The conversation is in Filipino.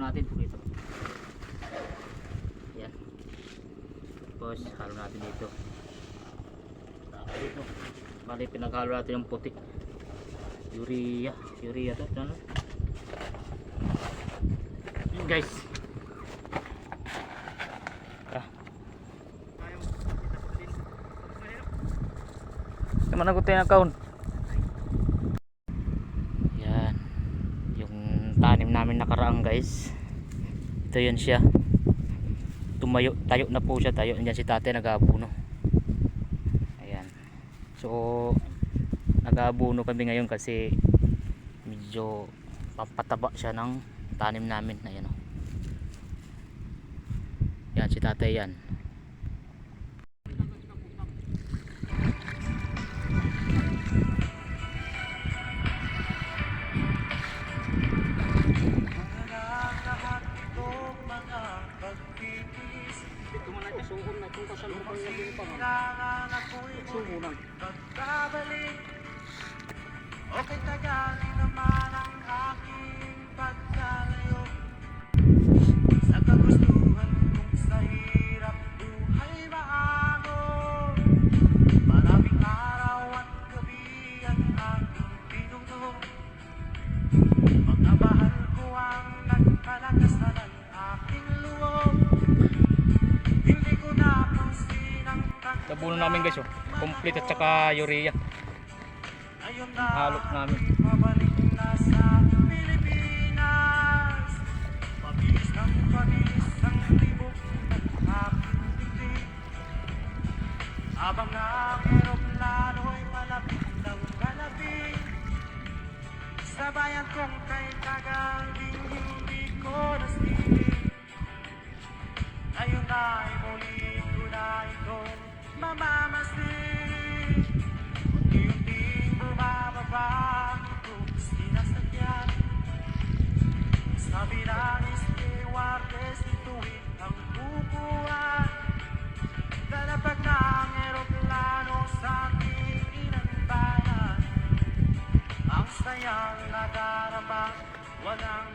natin po dito. Yan. Tapos halo natin dito. Dito. Bali pinaghalo natin yung puti. Urea to, ano? Yun guys. Naman ako tayo account. Yan. Yung tanim namin nakaraang guys. Ito yan siya. Tayo na po siya. Andyan si tate nag-aabuno. Ayan. So nag-aabuno kami ngayon kasi medyo pampataba siya ng tanim namin. Ayan o. Yan si tate yan. Okay, tagalin naman ang aking pagkalayo sa kagustuhan kong sa hirap buhay maamo. Maraming araw at gabi ang aking pinuno. Mga bahal ko ang nagpalakasan ng aking loob. Hindi ko napansin ang Tabuno namin guys oh. Complete at saka urea. Halop namin. Pabalik na sa Pilipinas. Pabilis ng pabilis ang tibok ng aking dibdib. Habang ang eroplano'y malapit ng malapit. Sa bayan kong kay kagaling hindi ko nasilip. Ngayon ay muli ko na itong mamamasin. Unti-unting bumababa itong sinasakyan. Sabi ng stewardess, ituwid ang upuan. Lalapag ng eroplano sa aking inang bayan. Ang sayang nadarama, walang